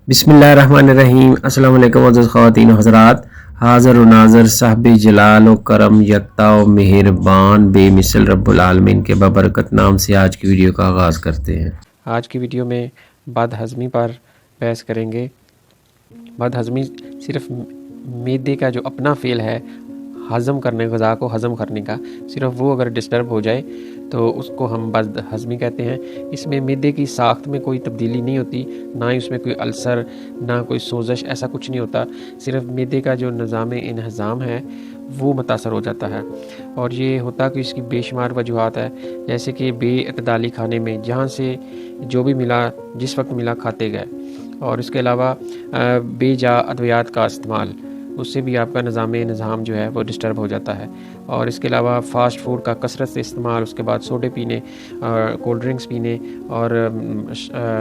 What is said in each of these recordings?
बिस्मिल्लाहिर्रहमानिर्रहीम। अस्सलाम वालेकुम अज़ीज़ ख़वातीन व हज़रात। हाज़िर व नाज़िर साहिब जलाल व करम यकता व मेहरबान बेमिसल रब्बुल आलमीन के बबरकत नाम से आज की वीडियो का आगाज़ करते हैं। आज की वीडियो में बदहज़मी पर बहस करेंगे। बदहज़मी सिर्फ मैदे का जो अपना फ़ेल है हज़म करने, ग़िज़ा को हज़म करने का, सिर्फ वो अगर डिस्टर्ब हो जाए तो उसको हम बदहज़मी कहते हैं। इसमें मैदे की साख्त में कोई तब्दीली नहीं होती, ना ही उसमें कोई अल्सर, ना कोई सोज़श, ऐसा कुछ नहीं होता। सिर्फ मैदे का जो निज़ाम-ए-इंहज़ाम है वो मुतासर हो जाता है। और ये होता कि इसकी बेशुमार वजूहात है, जैसे कि बेअतदाली खाने में, जहाँ से जो भी मिला जिस वक्त मिला खाते गए, और इसके अलावा बेजा अद्वियात का इस्तेमाल, उससे भी आपका निज़ाम जो है वो डिस्टर्ब हो जाता है। और इसके अलावा फ़ास्ट फूड का कसरत से इस्तेमाल, उसके बाद सोडे पीने, कोल्ड ड्रिंक्स पीने, और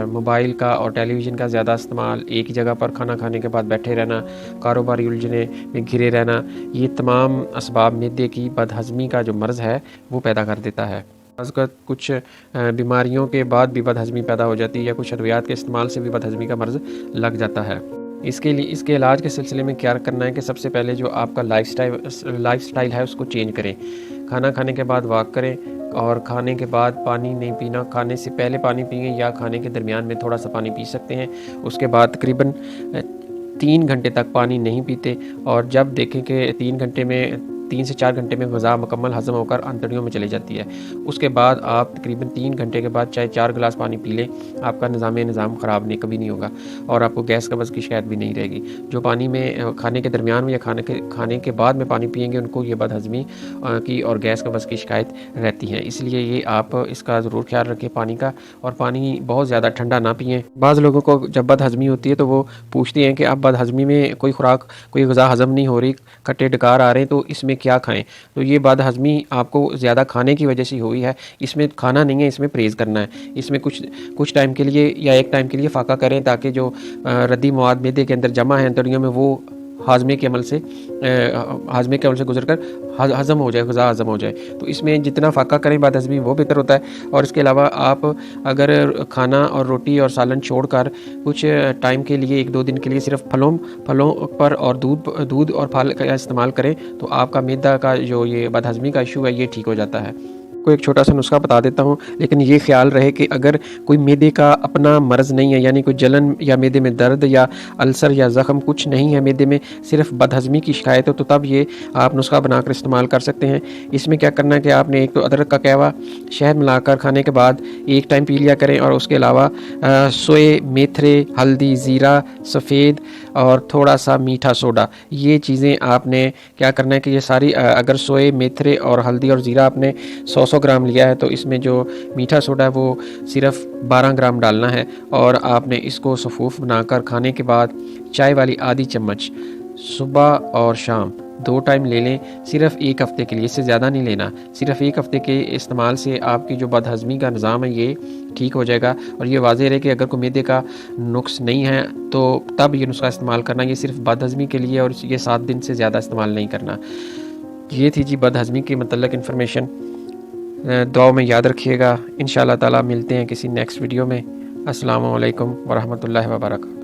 मोबाइल का और टेलीविज़न का ज़्यादा इस्तेमाल, एक ही जगह पर खाना खाने के बाद बैठे रहना, कारोबारी उलझने में घिरे रहना, ये तमाम असबाब मैदे की बदहज़मी का जो मर्ज़ है वो पैदा कर देता है। आजकल कुछ बीमारियों के बाद भी बदहज़मी पैदा हो जाती है, या कुछ अद्वियात के इस्तेमाल से भी बदहज़मी का मर्ज़ लग जाता है। इसके इलाज के सिलसिले में क्या करना है कि सबसे पहले जो आपका लाइफ़स्टाइल है उसको चेंज करें। खाना खाने के बाद वॉक करें, और खाने के बाद पानी नहीं पीना, खाने से पहले पानी पिएं या खाने के दरमियान में थोड़ा सा पानी पी सकते हैं। उसके बाद तकरीबन 3 घंटे तक पानी नहीं पीते, और जब देखें कि 3 से 4 घंटे में ग़िज़ा मुकम्मल हज़म होकर आंतड़ियों में चली जाती है, उसके बाद आप तकरीबन 3 घंटे के बाद चाहे 4 गिलास पानी पी लें, आपका निज़ाम ख़राब नहीं कभी नहीं होगा, और आपको गैस कब्ज़ की शिकायत भी नहीं रहेगी। जो पानी में खाने के दरमियान में या खाने के बाद में पानी पिएंगे, उनको ये बदहज़मी की और गैस कब्ज़ की शिकायत रहती है। इसलिए ये आप इसका ज़रूर ख्याल रखें पानी का, और पानी बहुत ज़्यादा ठंडा ना पिएँ। बाज़ लोगों को जब बदहज़मी होती है तो वो पूछते हैं कि अब बदहज़मी में कोई ग़िज़ा हज़म नहीं हो रही, खट्टे डकार आ रहे हैं, तो इसमें क्या खाएं? तो ये बदहज़मी आपको ज़्यादा खाने की वजह से हुई है। इसमें खाना नहीं है, इसमें परहेज़ करना है। इसमें कुछ टाइम के लिए या एक टाइम के लिए फ़ाका करें, ताकि जो रद्दी मवाद मैदे के अंदर जमा है अंतड़ियों में, वो हाज़मे के अमल से गुज़रकर हज़म हो जाए, ग़िज़ा हज़म हो जाए। तो इसमें जितना फ़ाका करें बदहज़मी, वो बेहतर होता है। और इसके अलावा आप अगर खाना और रोटी और सालन छोड़कर कुछ टाइम के लिए 1-2 दिन के लिए सिर्फ फलों पर और दूध और फल का इस्तेमाल करें, तो आपका मैदा का जो ये बदहज़मी का इशू है ये ठीक हो जाता है। को एक छोटा सा नुस्खा बता देता हूँ, लेकिन ये ख्याल रहे कि अगर कोई मैदे का अपना मर्ज़ नहीं है, यानी कोई जलन या मैदे में दर्द या अल्सर या ज़ख़म कुछ नहीं है मैदे में, सिर्फ बदहज़मी की शिकायत हो, तो तब ये आप नुस्खा बनाकर इस्तेमाल कर सकते हैं। इसमें क्या करना है कि आपने एक तो अदरक का कहवा शहद मिलाकर खाने के बाद एक टाइम पी लिया करें, और उसके अलावा सोए, मेथरे, हल्दी, ज़ीरा, सफ़ेद और थोड़ा सा मीठा सोडा, ये चीज़ें आपने क्या करना है कि ये सारी अगर सोए, मेथरे और हल्दी और ज़ीरा आपने 100 ग्राम लिया है, तो इसमें जो मीठा सोडा है वो सिर्फ 12 ग्राम डालना है, और आपने इसको सफ़ूफ़ बनाकर खाने के बाद चाय वाली आधी चम्मच सुबह और शाम 2 टाइम ले लें, सिर्फ 1 हफ़्ते के लिए, इससे ज़्यादा नहीं लेना। सिर्फ 1 हफ़्ते के इस्तेमाल से आपकी जो बदहज़मी का निज़ाम है ये ठीक हो जाएगा। और ये वाज़ेह रहे कि अगर कोई मैदे का नुक्स नहीं है तो तब ये नुस्खा इस्तेमाल करना, ये सिर्फ बदहज़मी के लिए, और ये 7 दिन से ज़्यादा इस्तेमाल नहीं करना। ये थी जी बदहज़मी के मतलब इन्फॉर्मेशन। दुआ में याद रखिएगा। इंशाअल्लाह ताला मिलते हैं किसी नेक्स्ट वीडियो में। अस्सलामु अलैकुम वरहमतुल्लाहि वबरकातुहू।